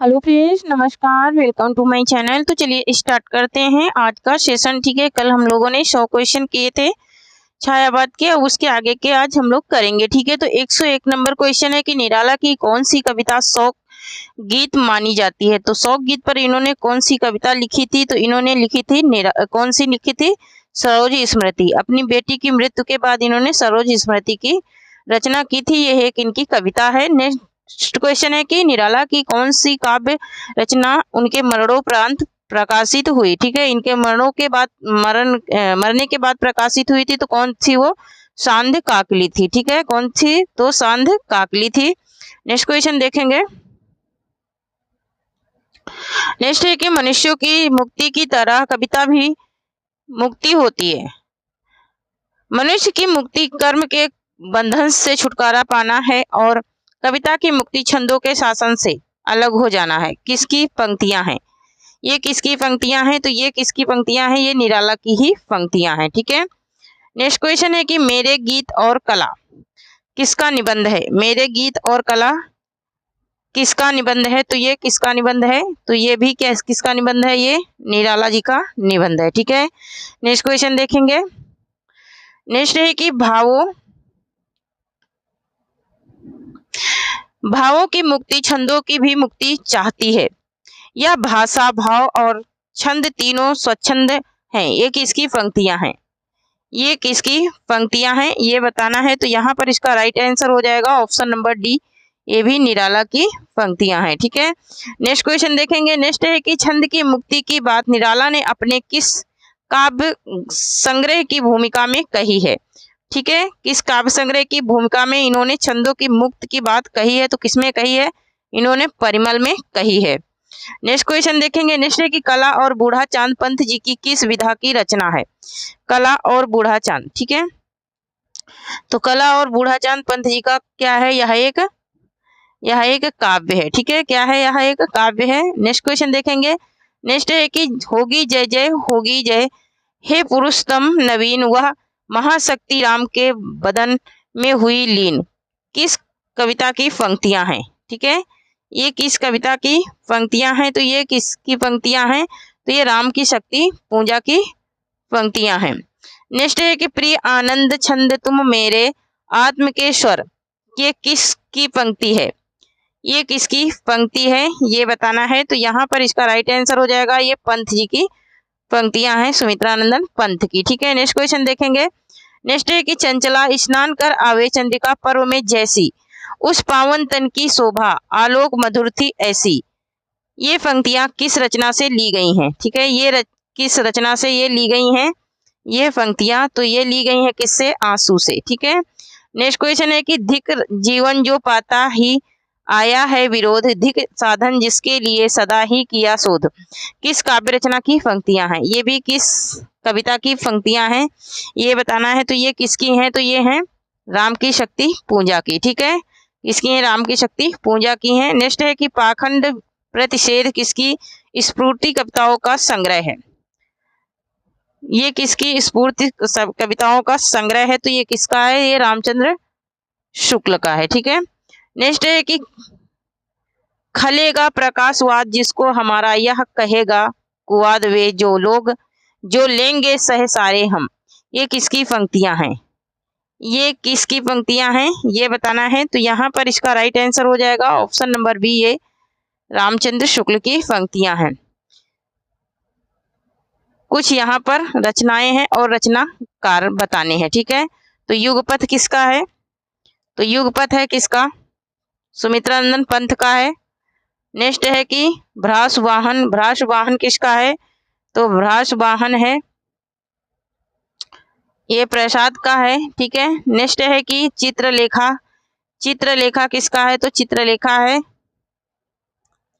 Hello friends, नमस्कार, welcome to my channel. तो चलिए स्टार्ट करते हैं आज का सेशन। ठीक है, कल हम लोगों ने 100 क्वेश्चन किए थे छायावाद के, अब उसके आगे के आज हम लोग करेंगे। ठीक है, तो 101 नंबर क्वेश्चन है कि निराला की कौन सी कविता शौक गीत मानी जाती है। तो शौक गीत पर इन्होंने कौन सी कविता लिखी थी? तो इन्होंने लिखी थी कौन सी लिखी थी? सरोज स्मृति। अपनी बेटी की मृत्यु के बाद इन्होंने सरोज स्मृति की रचना की थी। यह एक इनकी कविता है। नेक्स्ट क्वेश्चन है कि निराला की कौन सी काव्य रचना उनके मरणोपरांत प्रकाशित हुई। ठीक है, इनके मरने के बाद प्रकाशित हुई थी। तो कौन सी वो? सांध्य काकली थी। ठीक है, कौन सी? तो सांध्य काकली थी। नेक्स्ट क्वेश्चन देखेंगे। नेक्स्ट है कि मनुष्यों की मुक्ति की तरह कविता भी मुक्ति होती है। मनुष्य की मुक्ति कर्म के बंधन से छुटकारा पाना है और कविता की मुक्ति छंदों के शासन से अलग हो जाना है। किसकी पंक्तियां हैं ये? किसकी पंक्तियां हैं? तो ये किसकी पंक्तियां हैं? ये निराला की ही पंक्तियां हैं। ठीक है, नेक्स्ट क्वेश्चन है कि मेरे गीत और कला किसका निबंध है? मेरे गीत और कला किसका निबंध है? तो ये किसका निबंध है? तो ये भी किसका निबंध है? ये निराला जी का निबंध है। ठीक है, नेक्स्ट क्वेश्चन देखेंगे। नेक्स्ट है कि भावों की मुक्ति छंदों की भी मुक्ति चाहती है। यह भाषा, भाव और छंद तीनों स्वच्छंद हैं। ये किसकी पंक्तियां हैं? ये किसकी पंक्तियां हैं ये बताना है। तो यहाँ पर इसका राइट आंसर हो जाएगा ऑप्शन नंबर डी, ये भी निराला की पंक्तियां हैं। ठीक है, नेक्स्ट क्वेश्चन देखेंगे। नेक्स्ट है कि छंद की मुक्ति की बात निराला ने अपने किस काव्य संग्रह की भूमिका में कही है? ठीक है, किस काव्य संग्रह की भूमिका में इन्होंने छंदों की मुक्त की बात कही है? तो किसमें कही है? इन्होंने परिमल में कही है। नेक्स्ट क्वेश्चन देखेंगे। नेक्स्ट है कि कला और बूढ़ा चांद पंथ जी की किस विधा की रचना है? कला और बूढ़ा चांद। ठीक है, तो कला और बूढ़ा चांद पंथ जी का क्या है? यह एक काव्य है। ठीक है, क्या है? यह एक काव्य है। नेक्स्ट क्वेश्चन देखेंगे। नेक्स्ट है कि होगी जय जय होगी जय, हे पुरुषोत्तम नवीन, वह महाशक्ति राम के बदन में हुई लीन। किस कविता की पंक्तियां हैं? ठीक है, ये किस कविता की पंक्तियां हैं? तो ये किसकी पंक्तियां हैं? तो ये राम की शक्ति पूजा की पंक्तियां हैं। नेक्स्ट है कि प्रिय आनंद छंद तुम मेरे आत्म के स्वर, ये किसकी पंक्ति है? ये किसकी पंक्ति है ये बताना है। तो यहाँ पर इसका राइट आंसर हो जाएगा ये पंत जी की पंक्तियां हैं, सुमित्रानंदन पंत की। ठीक है, नेक्स्ट क्वेश्चन देखेंगे। नेक्स्ट है कि चंचला स्नान कर आवे चंद्रिका पर्व में जैसी, उस पावन तन की शोभा आलोक मधुर थी ऐसी। ये पंक्तियां किस रचना से ली गई हैं? ठीक है, ये किस रचना से ये ली गई हैं ये पंक्तियां? तो ये ली गई हैं किससे? आंसू से। ठीक है, नेक्स्ट क्वेश्चन है कि धिक जीवन जो पाता ही आया है विरोध, धिक साधन जिसके लिए सदा ही किया शोध। किस काव्य रचना की पंक्तियां हैं? ये भी किस कविता की पंक्तियां हैं ये बताना है। तो ये किसकी हैं? तो ये हैं राम की शक्ति पूजा की। ठीक है, इसकी है राम की शक्ति पूजा की है। नेक्स्ट है कि पाखंड प्रतिषेध किसकी स्फूर्ति कविताओं का संग्रह है? ये किसकी स्फूर्ति कविताओं का संग्रह है? तो ये किसका है? ये रामचंद्र शुक्ल का है। ठीक है, नेक्स्ट है कि खलेगा प्रकाशवाद जिसको हमारा यह कहेगा कुवाद, वे जो लोग जो लेंगे सह सारे हम। ये किसकी पंक्तियां हैं? ये किसकी पंक्तियां हैं ये बताना है। तो यहाँ पर इसका राइट आंसर हो जाएगा ऑप्शन नंबर बी, ये रामचंद्र शुक्ल की पंक्तियां हैं। कुछ यहाँ पर रचनाएं हैं और रचनाकार बताने हैं। ठीक है, तो युगपथ किसका है? तो युगपथ है किसका? सुमित्रानंदन पंत का है। नेक्स्ट है कि भ्रास वाहन किसका है? तो भ्रास वाहन है ये प्रसाद का है। ठीक है, नेक्स्ट है कि चित्रलेखा किसका है? तो चित्रलेखा है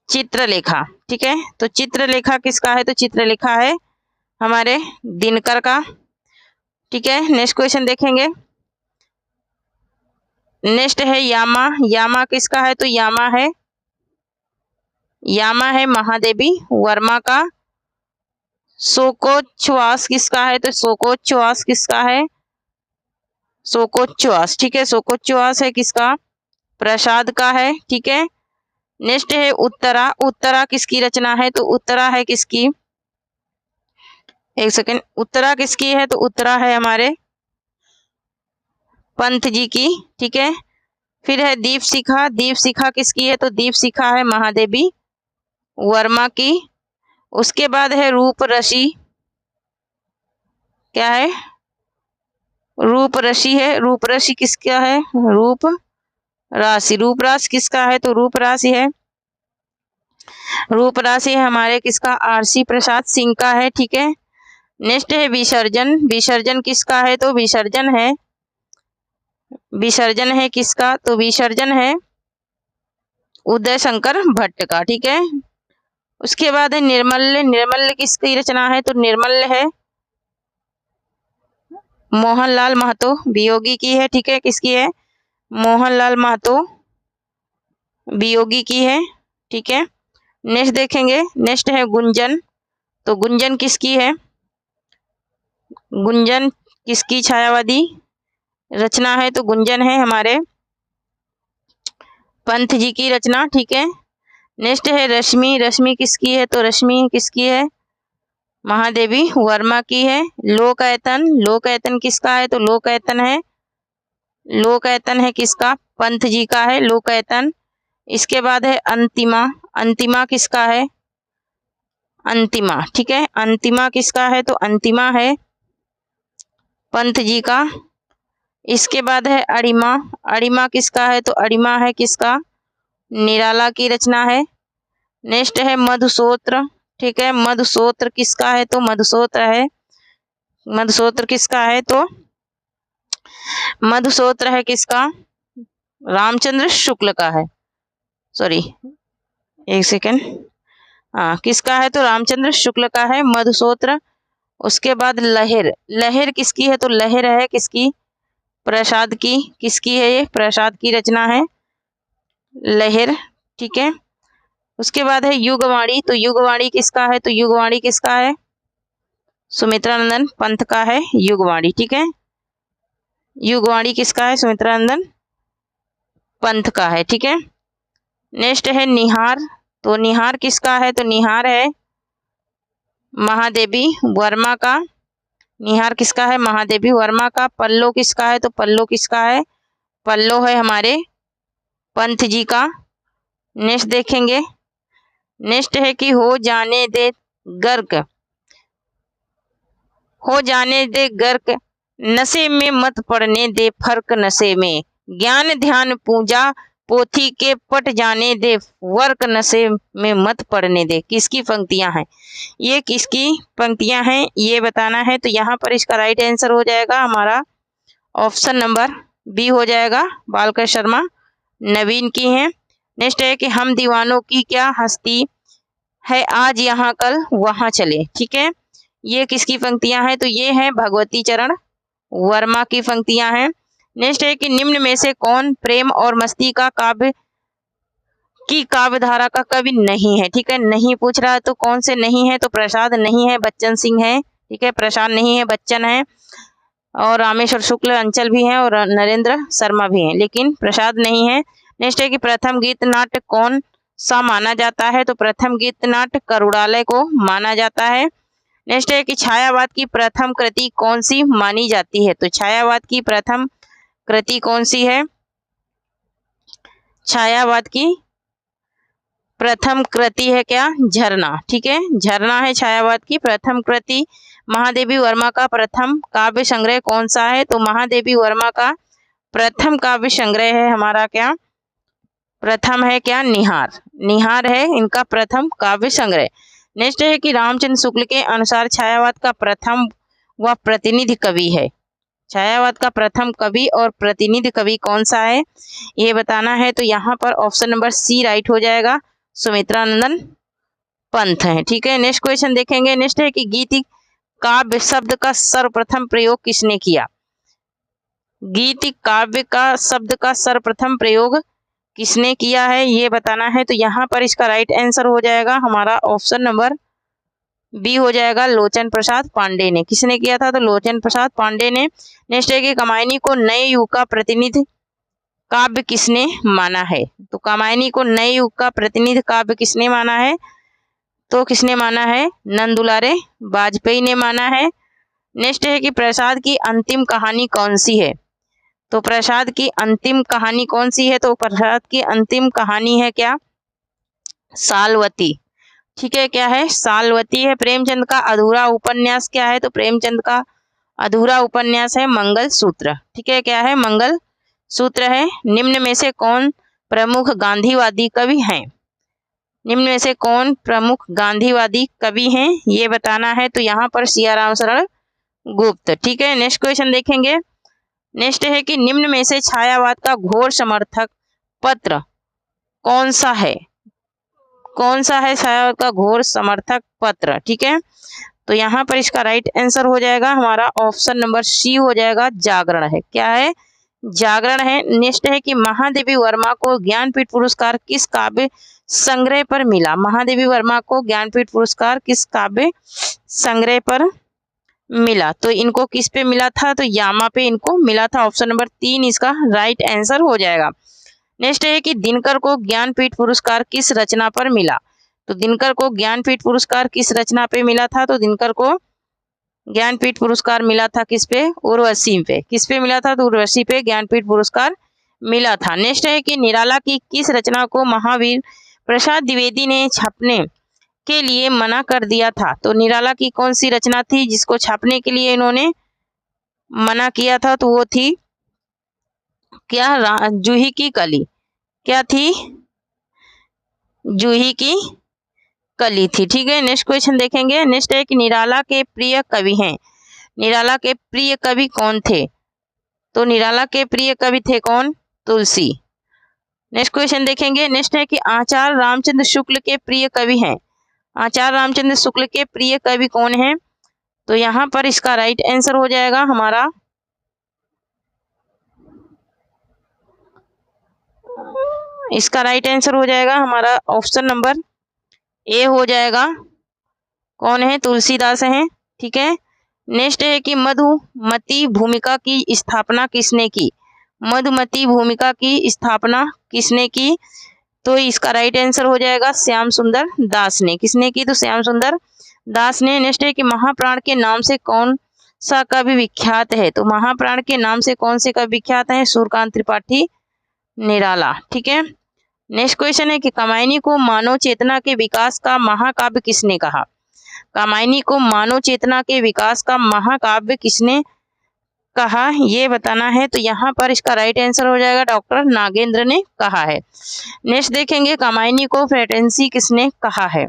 चित्रलेखा। ठीक है, तो चित्रलेखा किसका है? तो चित्रलेखा है हमारे दिनकर का। ठीक है, नेक्स्ट क्वेश्चन देखेंगे। नेक्स्ट है यामा किसका है? तो यामा है महादेवी वर्मा का। शोकोच्छ्वास किसका है? तो शोकोच्छ्वास किसका है? शोकोच्छ्वास। ठीक है, शोकोच्छ्वास है किसका? प्रसाद का है। ठीक है, नेक्स्ट है उत्तरा। उत्तरा किसकी रचना है? तो उत्तरा है किसकी, एक सेकेंड, उत्तरा किसकी है? तो उत्तरा है हमारे पंत जी की, ठीक है। फिर है दीप शिखा। दीप शिखा किसकी है? तो दीप शिखा है महादेवी वर्मा की। उसके बाद है रूप ऋषि, क्या है? रूप ऋषि है। रूप ऋषि किसका है? रूप राशि। रूप राशि किसका है? तो रूप राशि है, रूप राशि है हमारे किसका? आरसी प्रसाद सिंह का है, ठीक है। नेक्स्ट है विसर्जन। विसर्जन किसका है? तो विसर्जन है, विसर्जन है किसका? तो विसर्जन है उदय शंकर भट्ट का, ठीक है। उसके बाद है निर्मल्य। निर्मल्य किसकी रचना है? तो निर्मल्य है मोहनलाल महतो वियोगी की है, ठीक है। किसकी है? मोहनलाल महतो वियोगी की है, ठीक है। नेक्स्ट देखेंगे, नेक्स्ट है गुंजन। तो गुंजन किसकी है? गुंजन किसकी छायावादी रचना है? तो गुंजन है हमारे पंत जी की रचना, ठीक है। नेक्स्ट है रश्मि। रश्मि किसकी है? तो रश्मि किसकी है? महादेवी वर्मा की है। लोकायतन। लोकायतन किसका है? तो लोकायतन है, लोकायतन है किसका? पंत जी का है लोकायतन। इसके बाद है अंतिमा। अंतिमा किसका है? अंतिमा, ठीक है। अंतिमा किसका है? तो अंतिमा है पंत जी का। इसके बाद है अरिमा। अरिमा किसका है? तो अरिमा है किसका? निराला की रचना है। नेक्स्ट है मधुसूत्र, ठीक है। मधुसूत्र किसका है? तो मधुसूत्र है, मधुसूत्र किसका है? तो मधुसूत्र है किसका? रामचंद्र शुक्ल का है, सॉरी एक सेकेंड, हाँ किसका है? तो रामचंद्र शुक्ल का है मधुसूत्र। उसके बाद लहर। लहर किसकी है? तो लहर है किसकी? प्रसाद की। किसकी है ये? प्रसाद की रचना है लहर, ठीक है। उसके बाद है युगवाणी। तो युगवाणी किसका है? तो युगवाणी किसका है? सुमित्रानंदन पंथ का है युगवाणी, ठीक है। युगवाणी किसका है? सुमित्रानंदन पंथ का है, ठीक है। नेक्स्ट है निहार। तो निहार किसका है? तो निहार है महादेवी वर्मा का। निहार किसका है? महादेवी वर्मा का। पल्लो किसका है? तो पल्लो किसका है? पल्लो है हमारे पंथ जी का। नेक्स्ट देखेंगे, नेक्स्ट है कि हो जाने दे गर्क। हो जाने दे गर्क, नशे में मत पड़ने दे फर्क नशे में, ज्ञान ध्यान पूजा पोथी के पट जाने दे वर्क नशे में मत पड़ने दे। किसकी पंक्तियां हैं? ये किसकी पंक्तियां हैं ये बताना है। तो यहाँ पर इसका राइट आंसर हो जाएगा हमारा ऑप्शन नंबर बी हो जाएगा, बालकर शर्मा नवीन की है। नेक्स्ट है कि हम दीवानों की क्या हस्ती है, आज यहाँ कल वहां चले, ठीक है। ये किसकी पंक्तियां हैं? तो ये है भगवती चरण वर्मा की पंक्तियां हैं। नेक्स्ट है कि निम्न में से कौन प्रेम और मस्ती का काव्य की काव्य धारा का कवि नहीं है, ठीक है। नहीं पूछ रहा है तो कौन से नहीं है? तो प्रसाद नहीं है, बच्चन सिंह है, ठीक है। प्रसाद नहीं है, बच्चन है, और रामेश्वर शुक्ल अंचल भी हैं, और नरेंद्र शर्मा भी हैं, लेकिन प्रसाद नहीं है। नेक्स्ट है कि प्रथम गीत नाट्य कौन सा माना जाता है? तो प्रथम गीत नाट्य करुणालय को माना जाता है। नेक्स्ट है कि छायावाद की प्रथम कृति कौन सी मानी जाती है? तो छायावाद की प्रथम कृति कौन सी है? छायावाद की प्रथम कृति है क्या? झरना, ठीक है। झरना है छायावाद की प्रथम कृति। महादेवी वर्मा का प्रथम काव्य संग्रह कौन सा है? तो महादेवी वर्मा का प्रथम काव्य संग्रह है हमारा क्या? प्रथम है क्या? निहार। निहार है इनका प्रथम काव्य संग्रह। नेक्स्ट है कि रामचंद्र शुक्ल के अनुसार छायावाद का प्रथम व प्रतिनिधि कवि है। छायावाद का प्रथम कवि और प्रतिनिधि कवि कौन सा है ये बताना है। तो यहाँ पर ऑप्शन नंबर सी राइट हो जाएगा, सुमित्रानंदन पंथ है, ठीक है। नेक्स्ट क्वेश्चन देखेंगे। नेक्स्ट है कि गीति काव्य शब्द का सर्वप्रथम प्रयोग किसने किया? गीति काव्य का शब्द का सर्वप्रथम प्रयोग किसने किया है ये बताना है। तो यहाँ पर इसका राइट आंसर हो जाएगा हमारा ऑप्शन नंबर बी हो जाएगा, लोचन प्रसाद पांडे ने। किसने किया था? तो लोचन प्रसाद पांडे ने। नेक्स्ट है कि कमायनी को नए युग का प्रतिनिधि काव्य किसने माना है? तो कामायनी को नए युग का प्रतिनिधि काव्य किसने माना है? तो किसने माना है? नंदुलारे वाजपेयी ने माना है। नेक्स्ट है कि प्रसाद की अंतिम कहानी कौन सी है? तो प्रसाद की अंतिम कहानी कौन सी है? तो प्रसाद की अंतिम कहानी है क्या? सालवती। ठीक है, क्या है? सालवती है। प्रेमचंद का अधूरा उपन्यास क्या है? तो प्रेमचंद का अधूरा उपन्यास है मंगल सूत्र। ठीक है, क्या है? मंगल सूत्र है। निम्न में से कौन प्रमुख गांधीवादी कवि हैं? निम्न में से कौन प्रमुख गांधीवादी कवि हैं, ये बताना है। तो यहाँ पर सियाराम शरण गुप्त। ठीक है, नेक्स्ट क्वेश्चन देखेंगे। नेक्स्ट है कि निम्न में से छायावाद का घोर समर्थक पत्र कौन सा है? कौन सा है छायावाद का घोर समर्थक पत्र? ठीक है, तो यहाँ पर इसका राइट आंसर हो जाएगा हमारा ऑप्शन नंबर सी हो जाएगा, जागरण है। क्या है? जागरण है। नेक्स्ट है कि महादेवी वर्मा को ज्ञानपीठ पुरस्कार किस काव्य संग्रह पर मिला? महादेवी वर्मा को ज्ञानपीठ पुरस्कार किस काव्य संग्रह पर मिला? तो इनको किस पे मिला था? तो यामा पे इनको मिला था। ऑप्शन नंबर 3 इसका राइट आंसर हो जाएगा। नेक्स्ट है कि दिनकर को ज्ञानपीठ पुरस्कार किस रचना पर मिला? तो दिनकर को ज्ञानपीठ पुरस्कार किस रचना पे मिला था? तो दिनकर को ज्ञानपीठ पुरस्कार मिला था किस पे? उर्वशी पे। किस पे मिला था? तो उर्वशी पे ज्ञानपीठ पुरस्कार मिला था। नेक्स्ट है कि निराला की किस रचना को महावीर प्रसाद द्विवेदी ने छापने के लिए मना कर दिया था? तो निराला की कौन सी रचना थी जिसको छापने के लिए इन्होंने मना किया था? तो वो थी क्या? जूही की कली। क्या थी? जूही की कली थी। ठीक है, नेक्स्ट क्वेश्चन देखेंगे। नेक्स्ट है कि निराला के प्रिय कवि हैं। निराला के प्रिय कवि कौन थे? तो निराला के प्रिय कवि थे कौन? तुलसी। नेक्स्ट क्वेश्चन देखेंगे। नेक्स्ट है कि आचार्य रामचंद्र शुक्ल के प्रिय कवि हैं। आचार्य रामचंद्र शुक्ल के प्रिय कवि कौन है? तो यहाँ पर इसका राइट आंसर हो जाएगा हमारा इसका राइट आंसर हो जाएगा हमारा ऑप्शन नंबर ए हो जाएगा। कौन है? तुलसीदास हैं। ठीक है, नेक्स्ट है कि मधुमती भूमिका की स्थापना किसने की? मधुमती भूमिका की स्थापना किसने की? तो इसका राइट आंसर हो जाएगा श्याम सुंदर दास ने। किसने की? तो श्याम सुंदर दास ने। नेक्स्ट है कि महाप्राण के नाम से कौन सा कवि विख्यात है? तो महाप्राण के नाम से कौन से कवि विख्यात है? सूर्यकांत त्रिपाठी, निराला। ठीक है, नेक्स्ट क्वेश्चन है कि कामायनी को मानव चेतना के विकास का महाकाव्य किसने कहा? कामायनी को मानव चेतना के विकास का महाकाव्य किसने कहा, ये बताना है। तो यहाँ पर इसका राइट आंसर हो जाएगा डॉक्टर नागेंद्र ने कहा है। नेक्स्ट देखेंगे कामायनी को फ्रेटेंसी किसने कहा है?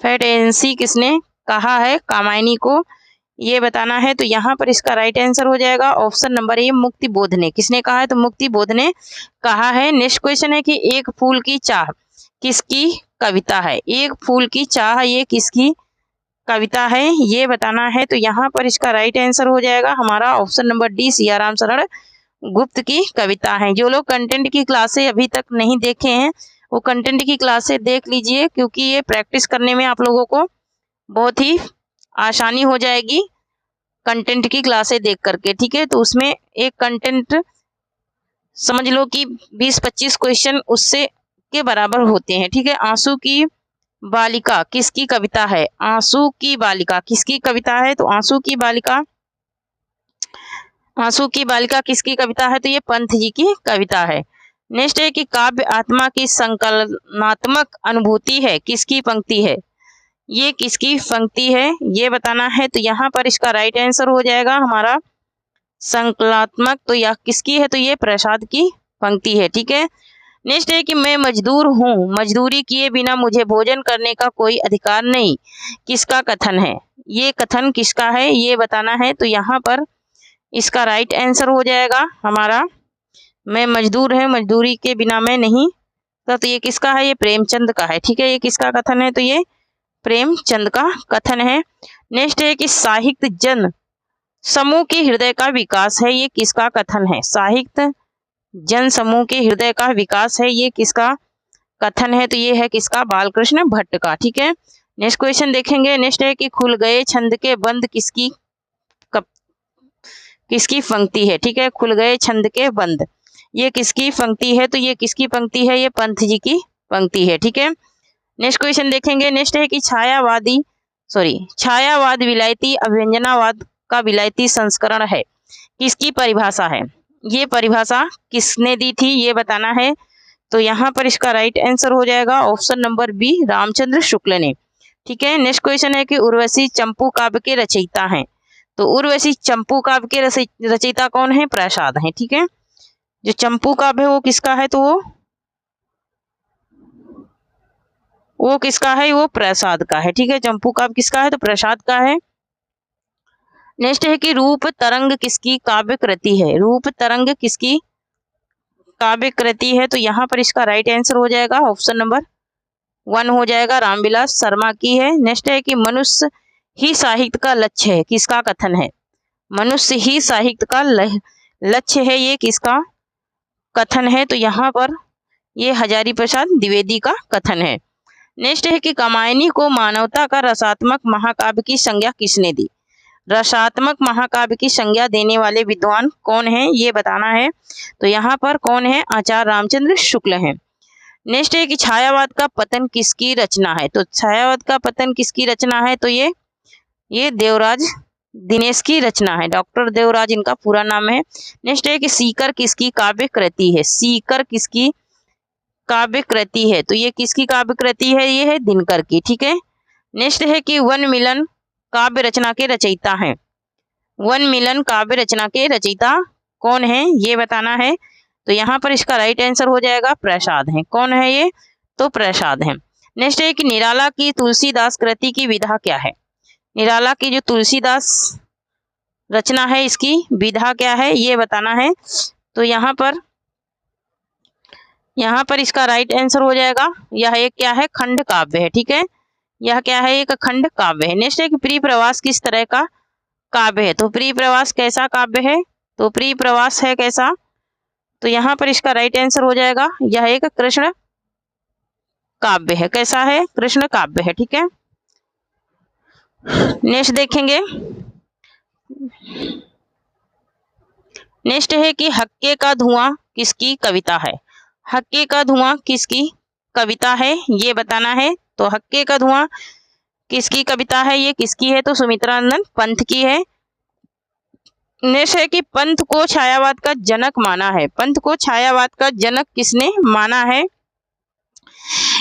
फ्रेटेंसी किसने कहा है कामायनी को, ये बताना है। तो यहाँ पर इसका राइट आंसर हो जाएगा ऑप्शन नंबर ए, मुक्ति बोध ने। किसने कहा है? तो मुक्ति बोध ने कहा है। नेक्स्ट क्वेश्चन है कि एक फूल की चाह किसकी कविता है? एक फूल की चाह ये किसकी कविता है, ये बताना है। तो यहाँ पर इसका राइट आंसर हो जाएगा हमारा option number D, Siyaram Sharan Gupt की कविता है। जो लोग कंटेंट की क्लासें अभी तक नहीं देखे हैं वो कंटेंट की क्लासें देख लीजिए, क्योंकि ये प्रैक्टिस करने में आप लोगों को बहुत ही आसानी हो जाएगी कंटेंट की क्लासें देख करके। ठीक है, तो उसमें एक कंटेंट समझ लो कि 20-25 क्वेश्चन उससे के बराबर होते हैं। ठीक है, आंसू की बालिका किसकी कविता है? आंसू की बालिका किसकी कविता है? तो आंसू की बालिका किसकी कविता है? तो ये पंत जी की कविता है। नेक्स्ट है कि काव्य आत्मा की संकलनात्मक अनुभूति है किसकी पंक्ति है? ये किसकी पंक्ति है, ये बताना है। तो यहाँ पर इसका राइट आंसर हो जाएगा हमारा संकलनात्मक। तो यह किसकी है? तो ये प्रसाद की पंक्ति है। ठीक है, नेक्स्ट है कि मैं मजदूर हूँ, मजदूरी किए बिना मुझे भोजन करने का कोई अधिकार नहीं, किसका कथन है? ये कथन किसका है, ये बताना है। तो यहाँ पर इसका राइट आंसर हो जाएगा हमारा मैं मजदूर है, मजदूरी के बिना मैं नहीं। तो ये किसका है? ये प्रेमचंद का है। ठीक है, ये किसका कथन है? तो ये प्रेमचंद का कथन है। नेक्स्ट है कि साहित्य जन समूह के हृदय का विकास है, ये किसका कथन है? साहित्य जन समूह के हृदय का विकास है, ये किसका कथन है? तो ये है किसका? बालकृष्ण भट्ट का। ठीक है, नेक्स्ट क्वेश्चन देखेंगे। नेक्स्ट है कि खुल गए छंद के बंद किसकी पंक्ति है? ठीक है, खुल गए छंद के बंद ये किसकी पंक्ति है? तो ये किसकी पंक्ति है? ये पंत जी की पंक्ति है। ठीक है, नेक्स्ट क्वेश्चन देखेंगे। नेक्स्ट है कि छायावाद विलायती अभ्यंजनावाद का विलायती संस्करण है, किसकी परिभाषा है? ये परिभाषा किसने दी थी ये बताना है। तो यहाँ पर इसका राइट आंसर हो जाएगा option number B, Ramchandra Shukla ने। ठीक है, नेक्स्ट क्वेश्चन है कि उर्वशी चंपू काव्य के रचयिता हैं। तो उर्वशी चंपू काव्य के रचयिता कौन है? प्रसाद हैं। ठीक है, जो चंपू काव्य है वो किसका है? तो वो किसका है? वो प्रसाद का है। ठीक है, चंपू काव्य किसका है? तो प्रसाद का है। नेक्स्ट है कि रूप तरंग किसकी काव्य कृति है? रूप तरंग किसकी काव्य कृति है? तो यहाँ पर इसका राइट आंसर हो जाएगा ऑप्शन नंबर 1 हो जाएगा, रामविलास शर्मा की है। नेक्स्ट है कि मनुष्य ही साहित्य का लक्ष्य है, किसका कथन है? मनुष्य ही साहित्य का लक्ष्य है, ये किसका कथन है? तो यहाँ पर ये हजारी प्रसाद द्विवेदी का कथन है। नेक्स्ट है कि कामायनी को मानवता का रसात्मक महाकाव्य की संज्ञा किसने दी? रसात्मक महाकाव्य की संज्ञा देने वाले विद्वान कौन हैं ये बताना है। तो यहाँ पर कौन है? आचार्य रामचंद्र शुक्ल हैं। नेक्स्ट है कि छायावाद का पतन किसकी रचना है? तो छायावाद का पतन किसकी रचना है? तो ये देवराज दिनेश की रचना है, डॉक्टर देवराज इनका पूरा नाम है। नेक्स्ट है कि सीकर किसकी काव्य कृति है? सीकर किसकी काव्य कृति है? तो ये किसकी काव्य कृति है? ये है दिनकर की। ठीक है, नेक्स्ट है कि वन मिलन काव्य रचना के रचयिता हैं। वन मिलन काव्य रचना के रचयिता कौन है ये बताना है। तो यहाँ पर इसका राइट आंसर हो जाएगा प्रसाद हैं। कौन है ये? तो प्रसाद हैं। नेक्स्ट है कि निराला की तुलसीदास कृति की विधा क्या है? निराला की जो तुलसीदास रचना है इसकी विधा क्या है ये बताना है। तो यहाँ पर इसका राइट आंसर हो जाएगा, यह एक क्या है? खंड काव्य है। ठीक है, यह क्या है? एक खंड काव्य है। नेक्स्ट है कि प्रिय प्रवास किस तरह का काव्य है? तो प्रिय प्रवास कैसा काव्य है? तो प्रिय प्रवास है कैसा? तो यहाँ पर इसका राइट आंसर हो जाएगा, यह एक कृष्ण काव्य है। कैसा है? कृष्ण काव्य है। ठीक है, नेक्स्ट देखेंगे। नेक्स्ट है कि हक्के का धुआं किसकी कविता है? हक्के का धुआं किसकी कविता है ये बताना है। तो हक्के का धुआं किसकी कविता है? ये किसकी है? तो सुमित्रानंद पंत की है। नेक्स्ट है कि पंत को छायावाद का जनक माना है। पंत को छायावाद का जनक किसने माना है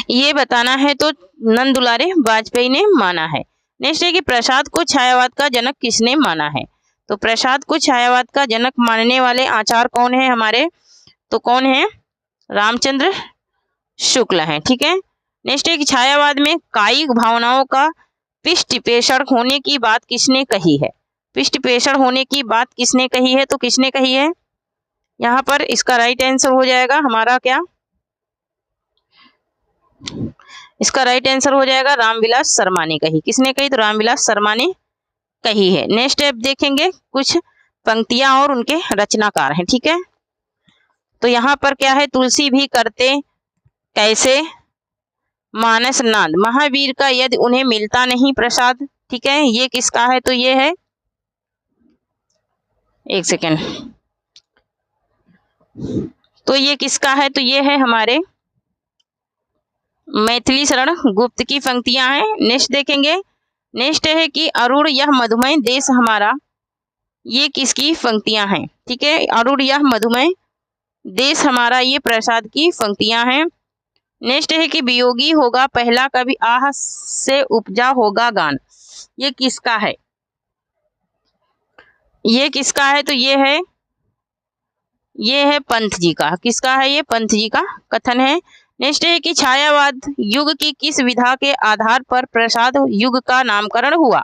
ये बताना है। तो नंद दुलारे वाजपेयी ने माना है। नेक्स्ट है कि प्रसाद को छायावाद का जनक किसने माना है? तो प्रसाद को छायावाद का जनक मानने वाले आचार्य कौन है हमारे? तो कौन है? रामचंद्र शुक्ल हैं। ठीक है, नेक्स्ट है कि छायावाद में कायिक भावनाओं का पृष्ठपेषण होने की बात किसने कही है? पृष्ठपेषण होने की बात किसने कही है? तो किसने कही है? यहाँ पर इसका राइट आंसर हो जाएगा हमारा क्या? इसका राइट आंसर हो जाएगा रामविलास शर्मा ने कही। किसने कही? तो रामविलास शर्मा ने कही है। नेक्स्ट स्टेप देखेंगे, कुछ पंक्तियां और उनके रचनाकार हैं। ठीक है, तो यहाँ पर क्या है? तुलसी भी करते कैसे मानस नाद, महावीर का यदि उन्हें मिलता नहीं प्रसाद। ठीक है, ये किसका है? तो ये है, एक सेकेंड, तो ये किसका है? तो ये है हमारे मैथिली शरण गुप्त की पंक्तियां हैं। नेक्स्ट देखेंगे। नेक्स्ट है कि अरुण यह मधुमेह देश हमारा, ये किसकी पंक्तियां हैं? ठीक है, अरुण यह मधुमेह देश हमारा, ये प्रसाद की पंक्तियां हैं। नेक्स्ट है कि वियोगी होगा पहला कवि, आह से उपजा होगा गान, ये किसका है? ये किसका है? तो ये है पंत जी का। किसका है? ये पंत जी का कथन है। नेक्स्ट है कि छायावाद युग की किस विधा के आधार पर प्रसाद युग का नामकरण हुआ?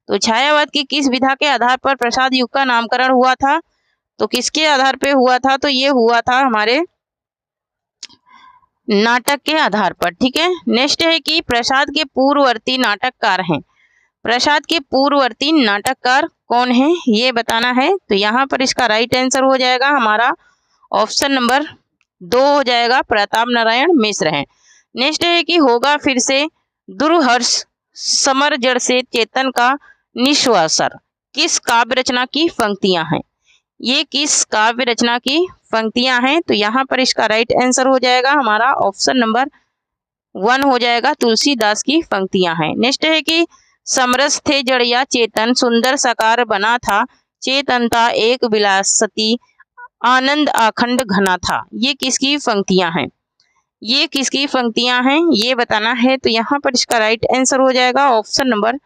तो छायावाद की किस विधा के आधार पर प्रसाद युग का नामकरण हुआ था? तो किसके आधार पे हुआ था? तो ये हुआ था हमारे नाटक के आधार पर। ठीक है, नेक्स्ट है कि प्रसाद के पूर्ववर्ती नाटककार हैं। प्रसाद के पूर्ववर्ती नाटककार कौन है ये बताना है। तो यहाँ पर इसका राइट आंसर हो जाएगा हमारा ऑप्शन नंबर 2 हो जाएगा, प्रताप नारायण मिश्र हैं। नेक्स्ट है कि होगा फिर से दुर्हर्ष समर जड़ से चेतन का निश्वासर, किस काव्य रचना की पंक्तियां हैं? ये किस काव्य रचना की पंक्तियां हैं? तो यहाँ पर इसका राइट आंसर हो जाएगा हमारा ऑप्शन नंबर 1 हो जाएगा, तुलसीदास की पंक्तियां हैं। नेक्स्ट है कि समरस थे जड़ या चेतन, सुंदर साकार बना था, चेतनता एक विलासती, आनंद अखंड घना था। ये किसकी पंक्तियां हैं? ये किसकी पंक्तियां हैं ये बताना है। तो यहाँ पर इसका राइट आंसर हो जाएगा ऑप्शन नंबर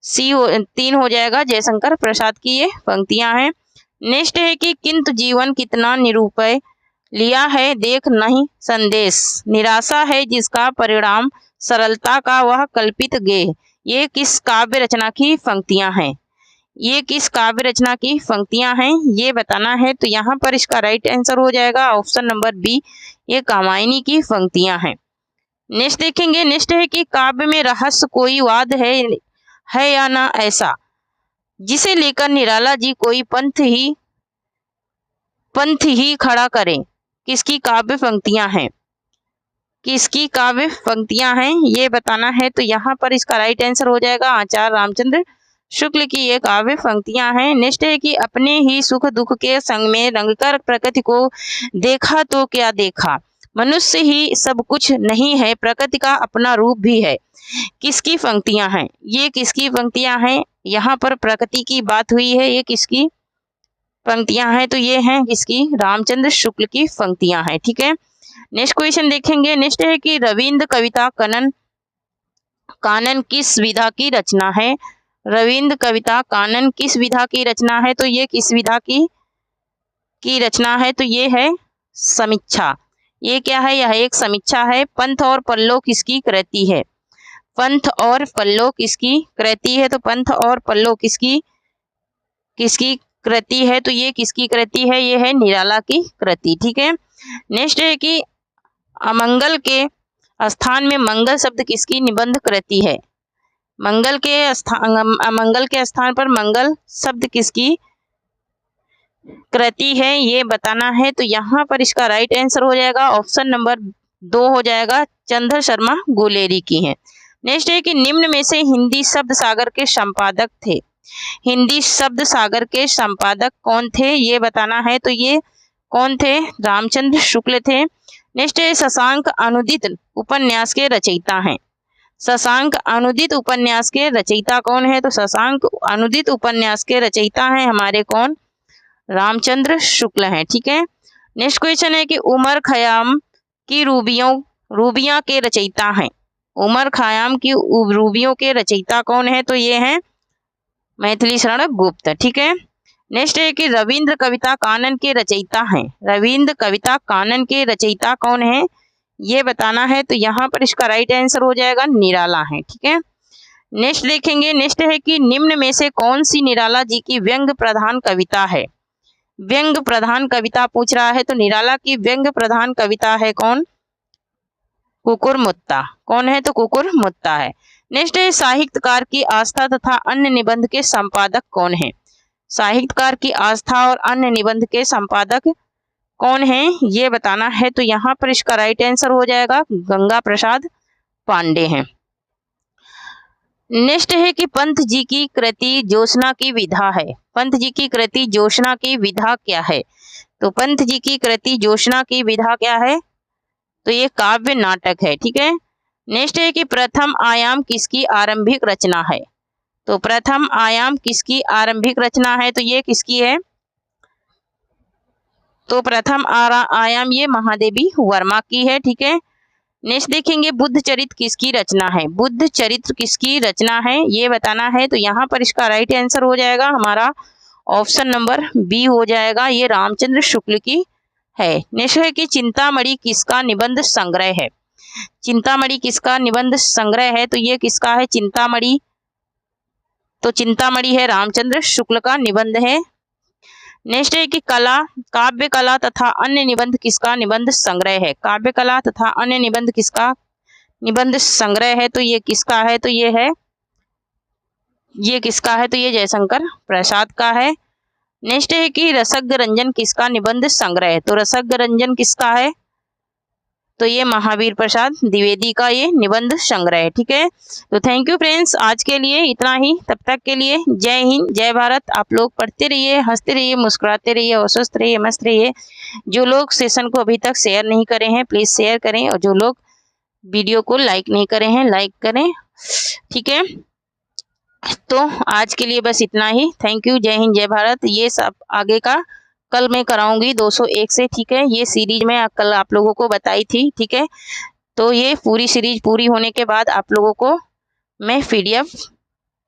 सी 3 हो जाएगा, जयशंकर प्रसाद की ये पंक्तियां हैं। नेक्स्ट है कि किंतु जीवन कितना निरूपय, लिया है देख नहीं संदेश, निराशा है जिसका परिणाम, सरलता का वह कल्पित गेह। ये किस काव्य रचना की पंक्तियां हैं? ये किस काव्य रचना की पंक्तियां हैं ये बताना है। तो यहाँ पर इसका राइट आंसर हो जाएगा ऑप्शन नंबर बी, ये कामायनी की पंक्तियां हैं। नेक्स्ट देखेंगे, नेक्स्ट है कि काव्य में रहस्य कोई वाद है या ना ऐसा, जिसे लेकर निराला जी कोई पंथ ही खड़ा करें। किसकी काव्य पंक्तियां हैं? किसकी काव्य पंक्तियां हैं ये बताना है। तो यहाँ पर इसका राइट आंसर हो जाएगा आचार्य रामचंद्र शुक्ल की ये काव्य पंक्तियां हैं। नेक्स्ट है कि अपने ही सुख दुख के संग में रंगकर प्रकृति को देखा तो क्या देखा, मनुष्य ही सब कुछ नहीं है, प्रकृति का अपना रूप भी है। किसकी पंक्तियां हैं? ये किसकी पंक्तियां हैं? यहाँ पर प्रकृति की बात हुई है, ये किसकी पंक्तियां हैं? तो ये हैं किसकी? रामचंद्र शुक्ल की पंक्तियां हैं। ठीक है, नेक्स्ट क्वेश्चन देखेंगे। नेक्स्ट है कि रविंद्र कविता कानन किस विधा की रचना है? रविंद्र कविता कानन किस विधा की रचना है? तो ये किस विधा की रचना है? तो ये है समीक्षा। ये क्या है? यह एक समीक्षा है। पंथ और पल्लव किसकी कृति है? पंथ और पल्लव किसकी कृति है? तो पंथ और पल्लव किसकी कृति है? तो ये किसकी कृति है? ये है निराला की कृति। ठीक है, नेक्स्ट है कि अमंगल के स्थान में मंगल शब्द किसकी निबंध कृति है? अमंगल के स्थान पर मंगल शब्द किसकी कृति है ये बताना है। तो यहाँ पर इसका राइट आंसर हो जाएगा ऑप्शन नंबर 2 हो जाएगा, चंद्र शर्मा गुलेरी की है। नेक्स्ट है कि निम्न में से हिंदी शब्द सागर के संपादक थे। हिंदी शब्द सागर के संपादक कौन थे ये बताना है। तो ये कौन थे? रामचंद्र शुक्ल थे। नेक्स्ट है शशांक अनुदित उपन्यास के रचयिता हैं। शशांक अनुदित उपन्यास के रचयिता कौन है? तो शशांक अनुदित उपन्यास के रचयिता हैं हमारे कौन? रामचंद्र शुक्ल हैं। ठीक है, नेक्स्ट क्वेश्चन है कि उमर खयाम की रूबियां के रचयिता हैं। उमर खयाम की रूबियों के रचयिता कौन है? तो ये हैं मैथिली शरण गुप्त। ठीक है, नेक्स्ट है कि रविंद्र कविता कानन के रचयिता हैं। रविंद्र कविता कानन के रचयिता कौन है ये बताना है। तो यहाँ पर इसका राइट आंसर हो जाएगा निराला है। ठीक है, नेक्स्ट देखेंगे। नेक्स्ट है कि निम्न में से कौन सी निराला जी की व्यंग्य प्रधान कविता है? व्यंग्य प्रधान कविता पूछ रहा है। तो निराला की व्यंग्य प्रधान कविता है कौन? कुकुरमुत्ता। कौन है? तो कुकुरमुत्ता है। नेक्स्ट है साहित्यकार की आस्था तथा अन्य निबंध के संपादक कौन है? साहित्यकार की आस्था और अन्य निबंध के संपादक कौन है ये बताना है। तो यहाँ पर इसका राइट आंसर हो जाएगा गंगा प्रसाद पांडे हैं। नेक्स्ट है कि पंत जी की कृति जोशना की विधा है। पंत जी की कृति जोशना की विधा क्या है? तो पंत जी की कृति जोशना की विधा क्या है? तो ये काव्य नाटक है। ठीक है, नेक्स्ट है कि प्रथम आयाम किसकी आरंभिक रचना है? तो प्रथम आयाम किसकी आरंभिक रचना है? तो ये किसकी है? तो प्रथम आयाम ये महादेवी वर्मा की है। ठीक है, नेक्स्ट देखेंगे बुद्ध चरित्र किसकी रचना है? बुद्ध चरित्र किसकी रचना है ये बताना है। तो यहाँ पर इसका राइट आंसर हो जाएगा हमारा ऑप्शन नंबर बी हो जाएगा, ये रामचंद्र शुक्ल की है। नेक्स्ट है कि चिंतामणि किसका निबंध संग्रह है? चिंतामणि किसका निबंध संग्रह है? तो ये किसका है चिंतामणि? तो चिंतामणि है रामचंद्र शुक्ल का निबंध है। नेक्स्ट है कि काव्य कला तथा अन्य निबंध किसका निबंध संग्रह है? काव्य कला तथा अन्य निबंध किसका निबंध संग्रह है? तो ये किसका है? तो ये किसका है? तो ये जयशंकर प्रसाद का है। नेक्स्ट है कि रसज्ञ रंजन किसका निबंध संग्रह है? तो रसज्ञ रंजन किसका है? तो ये महावीर प्रसाद द्विवेदी का ये निबंध संग्रह है। ठीक है, तो थैंक यू फ्रेंड्स, आज के लिए इतना ही। तब तक के लिए जय हिंद, जय भारत। आप लोग पढ़ते रहिए, हंसते रहिए, मुस्कुराते रहिए और स्वस्थ रहिए, मस्त रहिए। जो लोग सेशन को अभी तक शेयर नहीं करे हैं प्लीज़ शेयर करें, और जो लोग वीडियो को लाइक नहीं करे हैं लाइक करें। ठीक है, तो आज के लिए बस इतना ही। थैंक यू, जय हिंद, जय भारत। ये सब आगे का कल मैं कराऊंगी 201 से। ठीक है, ये सीरीज मैं कल आप लोगों को बताई थी। ठीक है, तो ये पूरी सीरीज पूरी होने के बाद आप लोगों को मैं PDF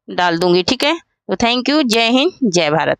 डाल दूंगी। ठीक है, तो थैंक यू, जय हिंद, जय भारत।